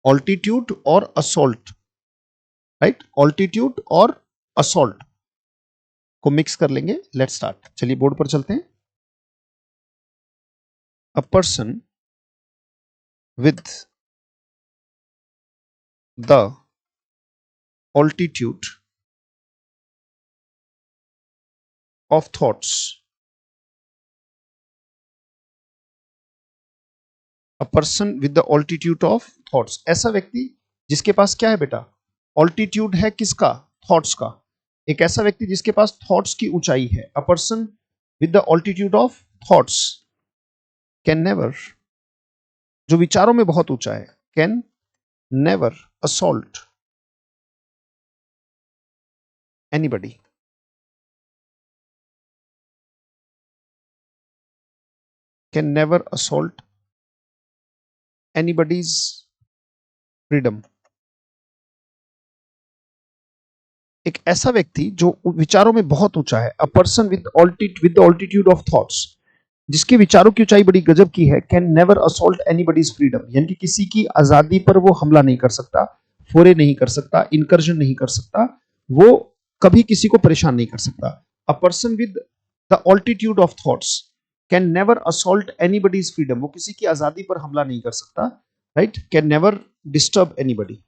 ऑल्टीट्यूड और असॉल्ट, राइट, ऑल्टीट्यूड और असॉल्ट को मिक्स कर लेंगे। Let's start. चलिए बोर्ड पर चलते हैं। A person with the altitude of thoughts, a person with the altitude of thoughts, ऐसा व्यक्ति जिसके पास क्या है बेटा? ऑल्टीट्यूड है किसका? थॉट्स का। एक ऐसा व्यक्ति जिसके पास थॉट्स की ऊंचाई है। A person with the altitude of thoughts can never, जो विचारों में बहुत ऊंचा है, can never assault anybody, can never assault anybody's freedom. एक ऐसा व्यक्ति जो विचारों में बहुत ऊंचा है, a person with altitude of thoughts, जिसके विचारों की ऊंचाई बड़ी गजब की है, can never assault anybody's freedom, यानी कि किसी की आजादी पर वो हमला नहीं कर सकता, फोरे नहीं कर सकता, इनकर्जन नहीं कर सकता, वो कभी किसी को परेशान नहीं कर सकता। A person with the altitude of thoughts can never assault anybody's freedom, वो किसी की आजादी पर हमला नहीं कर सकता, right, can never disturb anybody.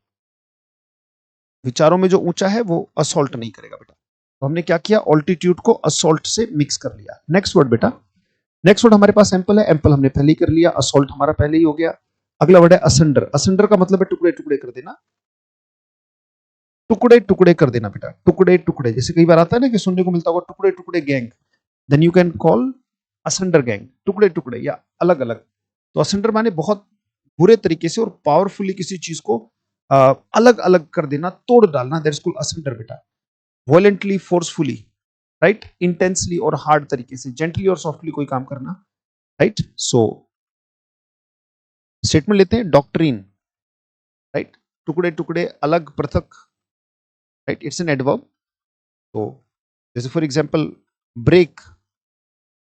विचारों में जो ऊंचा है वो असॉल्ट नहीं करेगा बेटा। तो हमने क्या किया, ऑल्टीट्यूड को असॉल्ट से मिक्स कर लिया। नेक्स्ट वर्ड बेटा, नेक्स्ट वर्ड हमारे पास एम्पल है, एम्पल हमने पहले ही कर लिया, असॉल्ट हमारा पहले ही हो गया। अगला वर्ड है असंडर। असंडर का मतलब है टुकड़े टुकड़े कर देना, टुकड़े टुकड़े कर देना बेटा, टुकड़े टुकड़े। जैसे कई बार आता है ना कि सुनने को मिलता होगा टुकड़े टुकड़े gang, then you can call asunder gang, टुकड़े टुकड़े या अलग अलग। तो असंडर माने बहुत बुरे तरीके से और पावरफुली किसी चीज को अलग अलग कर देना, तोड़ डालना, दैट इज कॉल्ड असंडर बेटा। वायलेंटली, फोर्सफुली, राइट, इंटेंसली और हार्ड तरीके से, जेंटली और सॉफ्टली कोई काम करना, राइट। सो स्टेटमेंट लेते हैं, डॉक्ट्रिन, राइट, टुकड़े टुकड़े, अलग, पृथक, राइट, इट्स एन एडवर्ब। तो जैसे फॉर एग्जांपल ब्रेक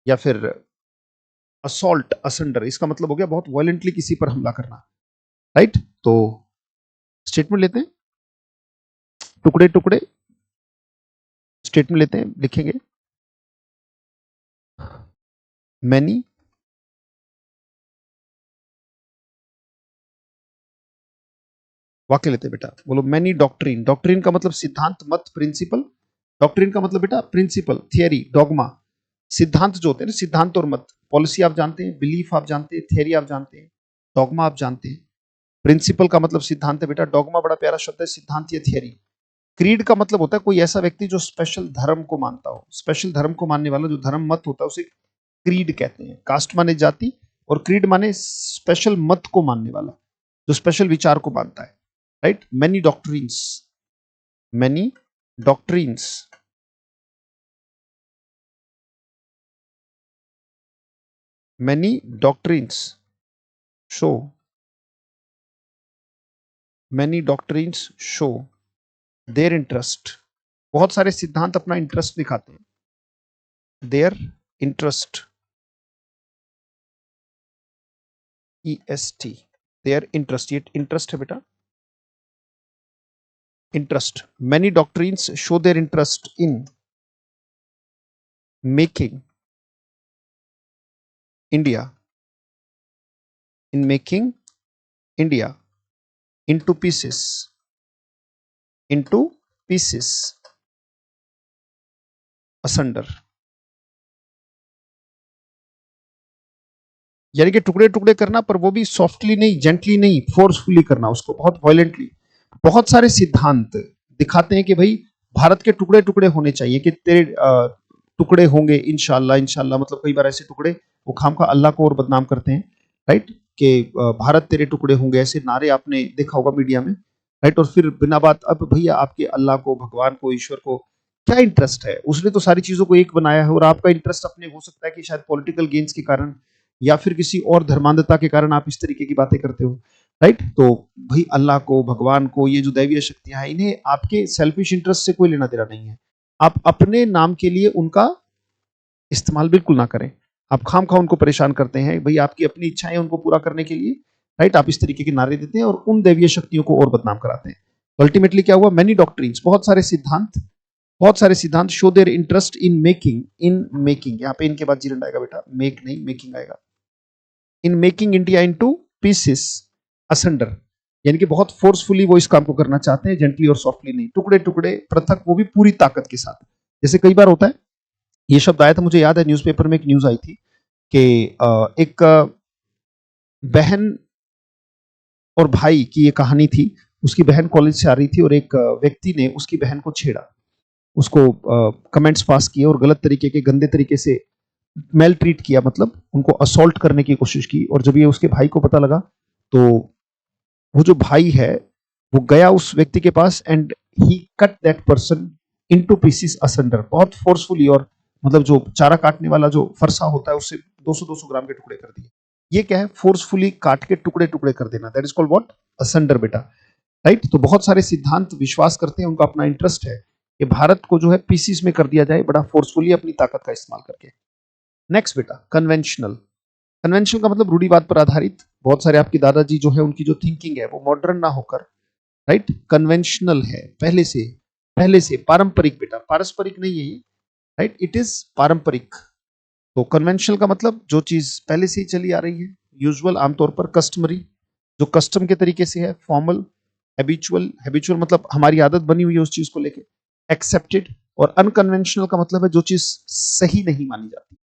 या फिर असॉल्ट, असंडर, इसका मतलब हो गया बहुत वायलेंटली किसी पर हमला करना, राइट। तो स्टेटमेंट लेते हैं, टुकड़े टुकड़े, स्टेटमेंट लेते हैं, लिखेंगे मैनी वाक्य लेते हैं बेटा, बोलो मैनी डॉक्ट्रिन। डॉक्ट्रिन का मतलब सिद्धांत, मत, प्रिंसिपल। डॉक्ट्रिन का मतलब बेटा प्रिंसिपल, थियरी, डॉगमा। सिद्धांत जो होते हैं ना, सिद्धांत और मत, पॉलिसी आप जानते हैं, बिलीफ आप जानते हैं, थियरी आप जानते हैं, डॉगमा आप जानते हैं। प्रिंसिपल का मतलब सिद्धांत है बेटा, डॉगमा बड़ा प्यारा शब्द है, सिद्धांत या थियरी। क्रीड का मतलब होता है कोई ऐसा व्यक्ति जो स्पेशल धर्म को मानता हो, स्पेशल धर्म को मानने वाला जो धर्म मत होता है उसे क्रीड कहते हैं। कास्ट माने जाति और क्रीड माने स्पेशल मत को मानने वाला, जो स्पेशल विचार को मानता है, right. Many doctrines, many doctrines, many doctrines show, many doctrines show their interest, बहुत सारे सिद्धांत अपना इंटरेस्ट दिखाते हैं, their interest, EST, their interest, ये इंटरेस्ट है बेटा, interest. Many doctrines show their interest in making India, in making India into pieces, into pieces, asunder, यानी कि टुकड़े टुकड़े करना, पर वो भी सॉफ्टली नहीं, जेंटली नहीं, फोर्सफुली करना, उसको बहुत वायलेंटली। बहुत सारे सिद्धांत दिखाते हैं कि भाई भारत के टुकड़े टुकड़े होने चाहिए, कि तेरे टुकड़े होंगे इंशाल्लाह, इंशाल्लाह, मतलब कई बार ऐसे टुकड़े वो खाम का अल्लाह को और बदनाम करते हैं, राइट, कि भारत तेरे टुकड़े होंगे, ऐसे नारे आपने देखा होगा मीडिया में, राइट। और फिर बिना बात, अब भैया आपके अल्लाह को, भगवान को, ईश्वर को क्या इंटरेस्ट है, उसने तो सारी चीजों को एक बनाया है, और आपका इंटरेस्ट अपने हो सकता है कि शायद पॉलिटिकल गेन्स के कारण या फिर किसी और धर्मांधता के कारण आप इस तरीके की बातें करते हो, राइट। तो भाई अल्लाह को, भगवान को, ये जो दैवीय शक्तियां हैं, इन्हें आपके सेल्फिश इंटरेस्ट से कोई लेना देना नहीं है। आप अपने नाम के लिए उनका इस्तेमाल बिल्कुल ना करें। आप खामखा उनको परेशान करते हैं, भाई आपकी अपनी इच्छाएं उनको पूरा करने के लिए, राइट, आप इस तरीके के नारे देते हैं और उन दैवीय शक्तियों को और बदनाम कराते हैं। अल्टीमेटली क्या हुआ, मैनी डॉक्ट्रिन्स, बहुत सारे सिद्धांत, बहुत सारे सिद्धांत show their interest in making, in making, यहाँ पे इनके बाद जीरंड आएगा बेटा, मेक नहीं, मेकिंग आएगा, in making India into pieces, asunder, यानी कि बहुत फोर्सफुली वो इस काम को करना चाहते हैं, जेंटली और सॉफ्टली नहीं, टुकड़े टुकड़े, पृथक, वो भी पूरी ताकत के साथ। जैसे कई बार होता है, ये शब्द आया था, मुझे याद है न्यूज़पेपर में एक न्यूज आई थी कि एक बहन और भाई की ये कहानी थी। उसकी बहन कॉलेज से आ रही थी और एक व्यक्ति ने उसकी बहन को छेड़ा, उसको कमेंट्स पास किए और गलत तरीके के, गंदे तरीके से मेल ट्रीट किया, मतलब उनको असॉल्ट करने की कोशिश की। और जब ये उसके भाई को पता लगा, तो वो जो भाई है वो गया उस व्यक्ति के पास and he cut that person into pieces asunder, बहुत फोर्सफुली और मतलब जो चारा काटने वाला जो फरसा होता है उससे 200-200 ग्राम के टुकड़े कर दिए। ये क्या है? फोर्सफुली काट के टुकड़े टुकड़े कर देना, दैट इज कॉल्ड व्हाट? असंडर बेटा, राइट। तो बहुत सारे सिद्धांत विश्वास करते हैं, उनका अपना इंटरेस्ट है कि भारत को जो है पीसीस में कर दिया जाए बड़ा फोर्सफुली अपनी ताकत का इस्तेमाल करके। नेक्स्ट बेटा, कन्वेंशनल। कन्वेंशनल का मतलब रूढ़िवाद पर आधारित। बहुत सारे आपके दादाजी जो है उनकी जो थिंकिंग है वो मॉडर्न ना होकर, राइट, कन्वेंशनल है, पहले से पारंपरिक बेटा, पारस्परिक नहीं है ये, राइट, इट इज पारंपरिक। तो कन्वेंशनल का मतलब जो चीज पहले से ही चली आ रही है, यूजुअल आमतौर पर, कस्टमरी जो कस्टम के तरीके से है, फॉर्मल, हैबिचुअल मतलब हमारी आदत बनी हुई है उस चीज को लेके, एक्सेप्टेड। और अनकन्वेंशनल का मतलब है जो चीज सही नहीं मानी जाती,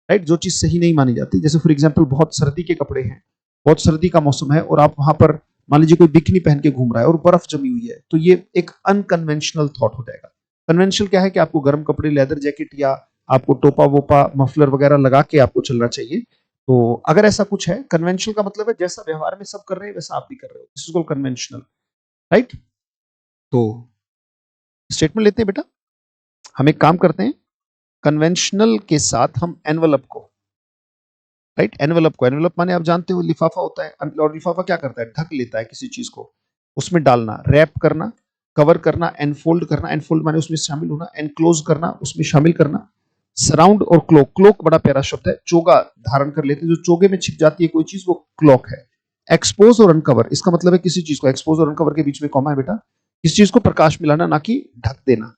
राइट, जो चीज सही नहीं मानी जाती। जैसे फॉर एग्जांपल बहुत सर्दी के कपड़े हैं, बहुत सर्दी का मौसम है और आप वहां पर मान लीजिए कोई बिकनी पहन के घूम रहा है और बर्फ जमी हुई है, तो ये एक अनकन्वेंशनल थॉट हो जाएगा। कन्वेंशनल क्या है कि आपको गर्म कपड़े, लेदर जैकेट या आपको टोपा वोपा मफलर वगैरह लगा के आपको चलना चाहिए। तो अगर ऐसा कुछ है, कन्वेंशनल का मतलब है जैसा व्यवहार में सब कर रहे हैं वैसा आप भी कर रहे हो, this is called conventional, right. तो स्टेटमेंट लेते हैं बेटा, हम एक काम करते हैं, कन्वेंशनल के साथ हम एनवलप को, राइट, एनवलप माने आप जानते हो लिफाफा होता है, और लिफाफा क्या करता है? ढक लेता है किसी चीज को, उसमें डालना, रैप करना, कवर करना, एनफोल्ड करना, एनफोल्ड माने उसमें शामिल होना, एनक्लोज करना, उसमें शामिल करना, सराउंड और क्लोक। क्लोक बड़ा प्यारा शब्द है, चोगा धारण कर लेते हैं, जो चोगे में छिप जाती है कोई चीज वो क्लोक है। एक्सपोज और अनकवर, इसका मतलब है किसी चीज को, एक्सपोज और अनकवर के बीच में कॉमा है बेटा, किसी चीज को प्रकाश में लाना, ना कि ढक देना।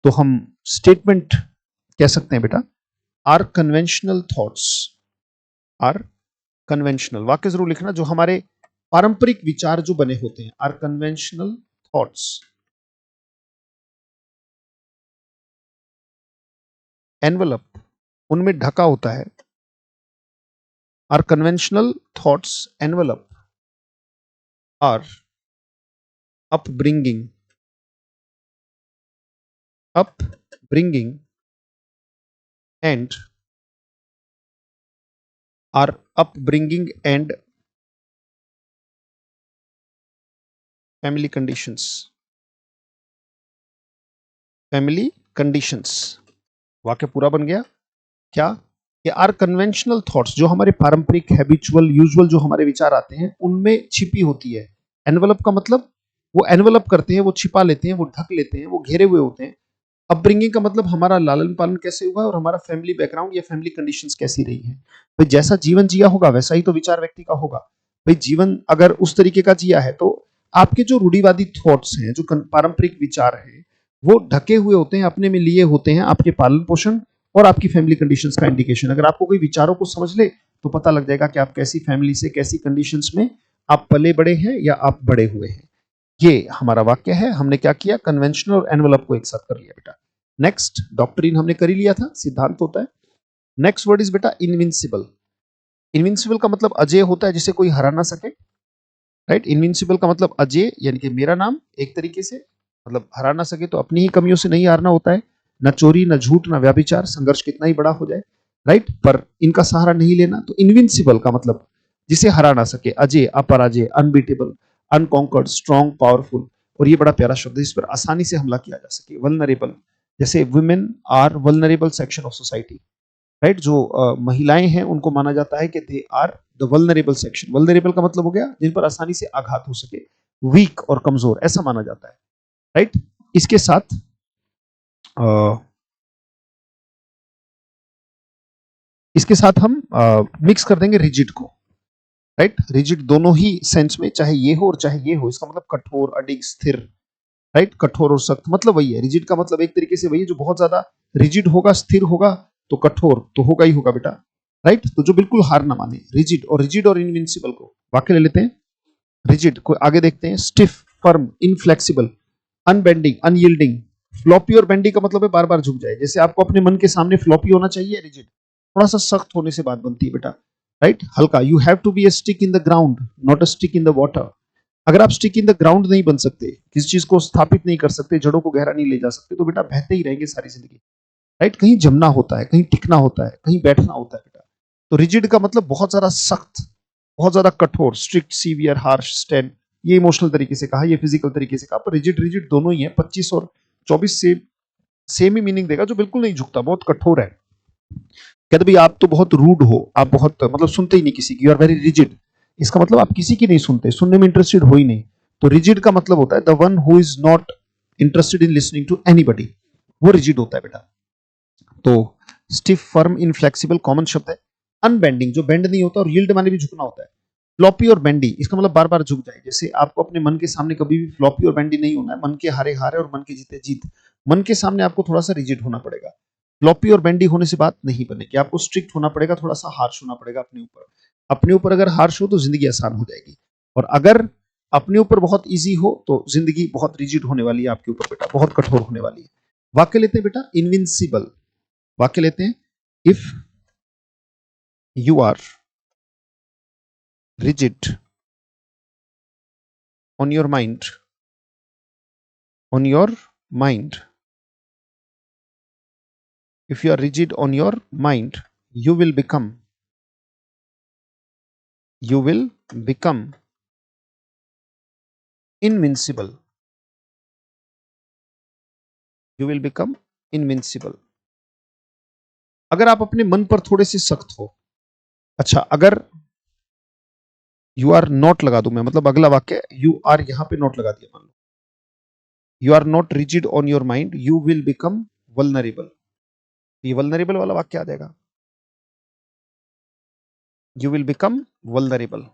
तो हम स्टेटमेंट कह सकते हैं बेटा, our conventional thoughts, our conventional, वाक्य जरूर लिखना, जो हमारे पारंपरिक विचार जो बने होते हैं, आर कन्वेंशनल थॉट्स, एनवलप उनमें ढका होता है, our conventional thoughts envelop our upbringing and our upbringing and family conditions। वाक्य पूरा बन गया क्या? कि आर कन्वेंशनल थॉट्स, जो हमारे पारंपरिक, हैबिचुअल, यूजुअल जो हमारे विचार आते हैं उनमें छिपी होती है। एनवलप का मतलब वो एनवलप करते हैं, वो छिपा लेते हैं, वो ढक लेते हैं, वो घेरे हुए होते हैं। अपब्रिंगिंग का मतलब हमारा लालन पालन कैसे हुआ और हमारा फैमिली बैकग्राउंड या फैमिली कंडीशंस कैसी रही है। भाई जैसा जीवन जिया होगा वैसा ही तो विचार व्यक्ति का होगा। भाई जीवन अगर उस तरीके का जिया है तो आपके जो रूढ़िवादी थॉट्स हैं, जो पारंपरिक विचार हैं, वो ढके हुए होते हैं, अपने में लिए होते हैं आपके पालन पोषण और आपकी फैमिली कंडीशंस का इंडिकेशन। अगर आपको कोई विचारों को समझ ले तो पता लग जाएगा कि आप कैसी फैमिली से, कैसी कंडीशंस में आप पले बड़े हैं या आप बड़े हुए हैं। ये हमारा वाक्य है। हमने क्या किया? कन्वेंशनल और एनवलप को एक साथ कर लिया बेटा। नेक्स्ट, डॉक्ट्रिन हमने कर ही लिया था, सिद्धांत होता है। नेक्स्ट वर्ड इज बेटा इनविंसिबल। इनविंसिबल का मतलब अजय होता है, जिसे कोई हरा ना सके, राइट। इनविंसिबल का मतलब अजय, यानी कि मेरा नाम एक तरीके से, मतलब हरा ना सके तो अपनी ही कमियों से नहीं हारना होता है, न चोरी, न झूठ, न व्याभिचार, संघर्ष कितना ही बड़ा हो जाए, राइट, पर इनका सहारा नहीं लेना। तो इनविंसिबल का मतलब जिसे हरा ना सके, अजय, अपराजय, अनबीटेबल, अनकॉन्कर्ड, स्ट्रॉन्ग, पावरफुल। और ये बड़ा प्यारा शब्द है, इस पर आसानी से हमला किया जा सके। वल्नरेबल, जैसे women are vulnerable section of society, right. जो महिलाएं हैं उनको माना जाता है कि they are the vulnerable section. Vulnerable का मतलब हो गया जिन पर आसानी से आघात हो सके, वीक और कमजोर, ऐसा माना जाता है, राइट। इसके साथ हम मिक्स कर देंगे रिजिड को, राइट। रिजिड दोनों ही सेंस में, चाहे ये हो और चाहे ये हो, इसका मतलब कठोर, अडिग, स्थिर, राइट। कठोर और सख्त मतलब वही है। रिजिड का मतलब एक तरीके से वही है, जो बहुत ज्यादा रिजिड होगा, स्थिर होगा, तो कठोर तो होगा ही होगा बेटा, राइट। तो जो बिल्कुल हार ना माने, रिजिड और इनविंसिबल को वाक्य ले लेते हैं। रिजिड को आगे देखते हैं, stiff, firm, inflexible, unbending, unyielding. Floppy और बेंडी का मतलब है बार बार झुक जाए। जैसे आपको अपने मन के सामने फ्लॉपी होना चाहिए, रिजिड थोड़ा सा सख्त होने से बात बनती है बेटा, राइट। हल्का, you have to be a stick in the ground, not a stick in the water. अगर आप स्टिक इन द ग्राउंड नहीं बन सकते, किसी चीज को स्थापित नहीं कर सकते, जड़ों को गहरा नहीं ले जा सकते, तो बेटा बहते ही रहेंगे सारी जिंदगी, राइट। कहीं जमना होता है, कहीं टिकना होता है, कहीं बैठना होता है बेटा। तो रिजिड का मतलब बहुत ज्यादा सख्त, बहुत ज्यादा कठोर, स्ट्रिक्ट, सीवियर, हार्श, स्टैंड। ये इमोशनल तरीके से कहा, ये फिजिकल तरीके से कहा, पर रिजिड दोनों ही है। 25 और 24 से सेम ही मीनिंग देगा, जो बिल्कुल नहीं झुकता, बहुत कठोर है, कहते भाई आप तो बहुत रूड हो, आप बहुत मतलब सुनते ही नहीं किसी की, यू आर वेरी रिजिड। इसका मतलब आप किसी की नहीं सुनते, सुनने में इंटरेस्टेड हो ही नहीं। तो रिजिड का मतलब होता है the one who is not interested in listening to anybody, वो रिजिड होता है बेटा। तो स्टिफ, फर्म, इनफ्लेक्सिबल कॉमन शब्द है। अनबेंडिंग जो बेंड नहीं होता, और यील्ड माने भी झुकना होता है। फ्लॉपी और बेंडी, इसका मतलब बार बार झुक जाए। जैसे आपको अपने मन के सामने कभी भी फ्लॉपी और बेंडी नहीं होना है, मन के हारे हारे और मन के जीते जीत। मन के सामने आपको थोड़ा सा रिजिड होना पड़ेगा। फ्लॉपी और बेंडी होने से बात नहीं बनेगी, आपको स्ट्रिक्ट होना पड़ेगा, थोड़ा सा हार्श होना पड़ेगा अपने ऊपर। अपने ऊपर अगर हार्श हो तो जिंदगी आसान हो जाएगी, और अगर अपने ऊपर बहुत इजी हो तो जिंदगी बहुत रिजिड होने वाली है आपके ऊपर बेटा, बहुत कठोर होने वाली है। वाक्य लेते हैं बेटा, इनविंसिबल। वाक्य लेते हैं, if you are rigid on your mind, on your mind, if you are rigid on your mind, you will become invincible, you will become invincible। अगर आप अपने मन पर थोड़े से सख्त हो, अच्छा अगर यू आर नॉट लगा दूं मैं, मतलब अगला वाक्य यू आर यहां पे नॉट लगा दिया, मान लो you are not rigid on your mind, you will become vulnerable, ये वल्नरेबल वाला वाक्य आ जाएगा, यू विल बिकम वल्नरेबल।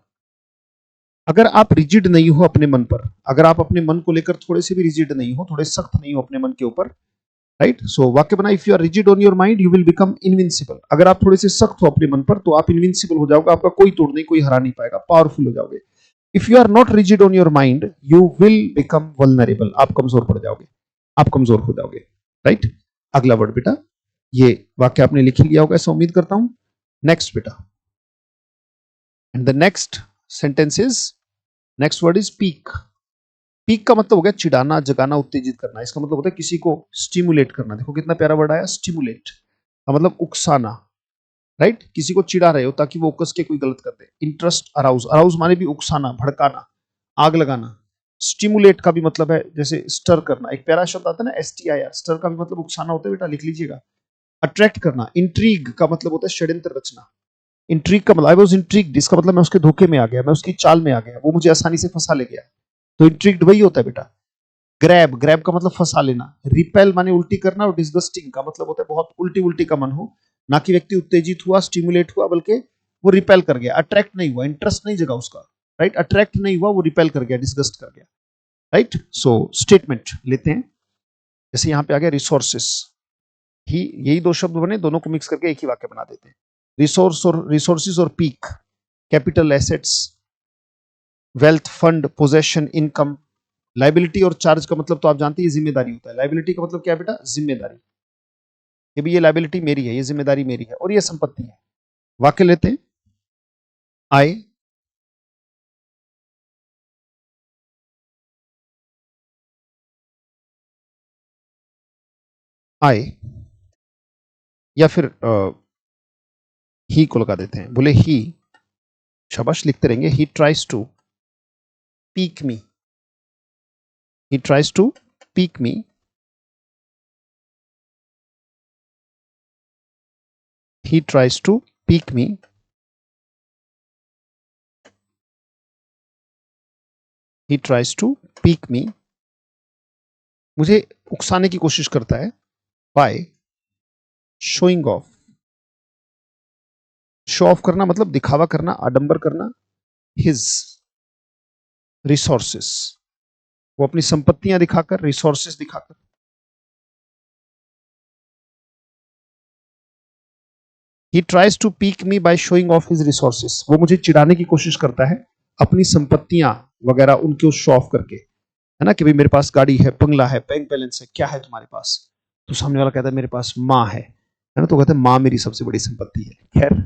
अगर आप रिजिड नहीं हो अपने मन पर, अगर आप अपने मन को लेकर थोड़े से भी रिजिड नहीं हो, थोड़े सख्त नहीं हो अपने मन के ऊपर, राइट, सो वाक्य बना, if you are rigid on your mind you will become invincible. अगर आप थोड़े से सख्त हो अपने मन पर तो आप इनविंसिबल हो जाओगे, आपका कोई तोड़ नहीं, कोई हरा नहीं पाएगा, पावरफुल हो जाओगे। If you are not rigid on your mind you will become vulnerable, आप कमजोर पड़ जाओगे, आप कमजोर हो जाओगे, राइट। अगला वर्ड बेटा, ये वाक्य आपने लिख लिया होगा ऐसा उम्मीद करता हूं। नेक्स्ट बेटा, and the next sentence is, next word is peak. Peak का मतलब हो गया चिढ़ाना, जगाना, उत्तेजित करना। इसका मतलब होता है किसी को स्टिमुलेट करना। देखो कितना प्यारा वर्ड आया, स्टिमुलेट का मतलब उकसाना, राइट। किसी को चिढ़ा रहे हो ताकि वो उकस के कोई गलत कर दे। इंटरेस्ट, अराउज, अराउज माने भी उकसाना, भड़काना, आग लगाना। स्टिमुलेट का भी मतलब है जैसे स्टर करना, एक प्यारा शब्द आता है ना STIR, स्टर का भी मतलब उकसाना होता है बेटा, लिख लीजिएगा। अट्रैक्ट करना, इंट्रीग का मतलब होता है षड्यंत्र रचना। इंट्रीग का मतलब आई वाज इंट्रीग्ड, इसका मतलब मैं उसके धोखे में आ गया, मैं उसकी चाल में आ गया, वो मुझे आसानी से फंसा ले गया। तो इंट्रिग्ड वही होता है बेटा। ग्रैब, ग्रैब का मतलब फंसा लेना। रिपेल माने उल्टी करना, और डिसगस्टिंग का मतलब होता है बहुत उल्टी उल्टी का मन हो, ना कि व्यक्ति उत्तेजित हुआ, स्टिमुलेट हुआ, बल्कि वो रिपेल कर गया, अट्रैक्ट नहीं हुआ, इंटरेस्ट नहीं जगा उसका, राइट। अट्रैक्ट नहीं हुआ, वो रिपेल कर गया, डिसगस्ट कर गया, राइट। सो स्टेटमेंट लेते हैं, जैसे यहां पे आ गया रिसोर्सेस, ही यही दो शब्द बने, दोनों को मिक्स करके एक ही वाक्य बना देते हैं। रिसोर्स और रिसोर्सेज और peak, capital, assets, wealth, fund, possession, income. Liability और चार्ज का मतलब तो आप जानते हैं, जिम्मेदारी होता है। लाइबिलिटी का मतलब क्या है बेटा, जिम्मेदारी, ये भी, ये लाइबिलिटी मेरी है, ये जिम्मेदारी मेरी है, और ये संपत्ति है। वाक्य लेते हैं, आई आई, या फिर ही को लगा देते हैं, बोले ही, शाबाश, लिखते रहेंगे। He tries to pique me, he tries to pique me, he tries to pick me, he tries to pick me, मुझे उकसाने की कोशिश करता है, by showing off, show off करना मतलब दिखावा करना, आडंबर करना, his resources, वो अपनी संपत्तियां दिखाकर, रिसोर्सेस दिखाकर। he tries to pick me by showing off his resources, वो मुझे चिढ़ाने की कोशिश करता है अपनी संपत्तियां वगैरह उनके शो ऑफ करके, है ना, कि भाई मेरे पास गाड़ी है, बंगला है, बैंक बैलेंस है, क्या है तुम्हारे पास? तो सामने वाला कहता है मेरे पास माँ है ना, तो कहते हैं माँ मेरी सबसे बड़ी संपत्ति है। खैर,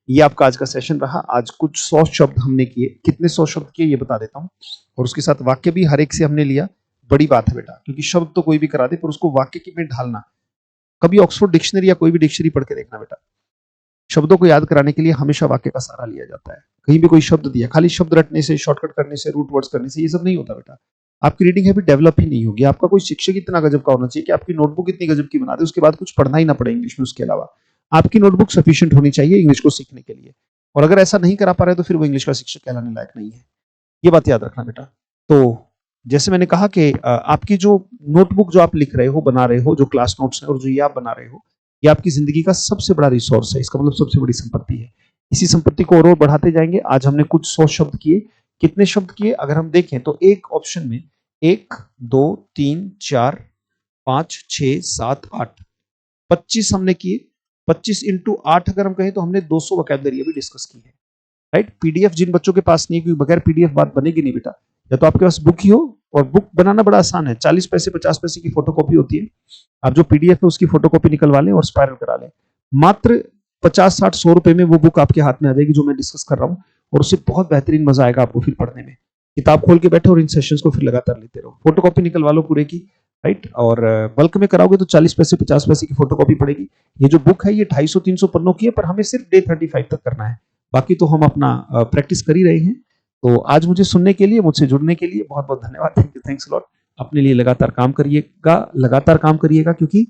ये आपका आज का सेशन रहा। आज कुछ 100 शब्द हमने किए, कितने 100 शब्द किए ये बता देता हूँ, और उसके साथ वाक्य भी हर एक से हमने लिया। बड़ी बात है बेटा, क्योंकि शब्द तो कोई भी करा दे, पर उसको वाक्य की में ढालना। कभी ऑक्सफोर्ड डिक्शनरी या कोई भी डिक्शनरी पढ़ के देखना बेटा, शब्दों को याद कराने के लिए हमेशा वाक्य का सहारा लिया जाता है। कहीं भी कोई शब्द दिया, खाली शब्द रटने से, शॉर्टकट करने से, रूट वर्ड्स करने से ये सब नहीं होता बेटा। आपकी रीडिंग हैबिट डेवलप ही नहीं होगी। आपका कोई शिक्षक इतना गजब का होना चाहिए कि आपकी नोटबुक इतनी गजब की बना दे, उसके बाद कुछ पढ़ना ही ना पड़े इंग्लिश में उसके अलावा। आपकी नोटबुक सफिशिएंट होनी चाहिए इंग्लिश को सीखने के लिए। और अगर ऐसा नहीं करा पा रहे तो फिर वो इंग्लिश का शिक्षक कहलाने लायक नहीं है। ये बात याद रखना बेटा। तो जैसे मैंने कहा कि आपकी जो नोटबुक जो आप लिख रहे हो, बना रहे हो, जो क्लास नोट्स है और जो ये आप बना रहे हो, ये आपकी जिंदगी का सबसे बड़ा रिसोर्स है। इसका मतलब सबसे बड़ी संपत्ति है। इसी संपत्ति को और बढ़ाते जाएंगे। आज हमने कुछ 100 शब्द किए। कितने शब्द किए अगर हम देखें तो एक ऑप्शन में 1 2 3 4 5 6 7 8 25 हमने किए। 25 इंटू 8 अगर हम कहें तो हमने 200 वोकैबुलरी अभी डिस्कस की है। राइट। पीडीएफ जिन बच्चों के पास नहीं, क्योंकि बगैर पीडीएफ बात बनेगी नहीं बेटा। या तो आपके पास बुक ही हो, और बुक बनाना बड़ा आसान है। 40 पैसे 50 पैसे की फोटोकॉपी होती है। आप जो पीडीएफ है उसकी फोटोकॉपी निकलवा लें और स्पायरल करा लें। मात्र 50-60-100 रुपए में वो बुक आपके हाथ में आ जाएगी जो मैं डिस्कस कर रहा हूँ, और उससे बहुत बेहतरीन मजा आएगा आपको फिर पढ़ने में। किताब खोल के बैठे और इन सेशंस को फिर लगातार लेते रहो। फोटोकॉपी निकलवा लो पूरे की। राइट। और बल्क में कराओगे तो 40 पैसे 50 पैसे की फोटोकॉपी पड़ेगी। ये जो बुक है ये 250-300 पन्नों की है, पर हमें सिर्फ डे 35 तक करना है। बाकी तो हम अपना प्रैक्टिस कर ही रहे हैं। तो आज मुझे सुनने के लिए, मुझसे जुड़ने के लिए बहुत बहुत धन्यवाद। Thank you, thanks lot. अपने लिए लगातार काम करिएगा, क्योंकि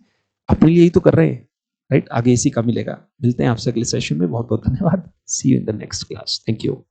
अपने लिए ही तो कर रहे हैं। राइट। आगे इसी का मिलेगा। मिलते हैं आपसे अगले सेशन में। बहुत बहुत धन्यवाद। See you in the next class. Thank you.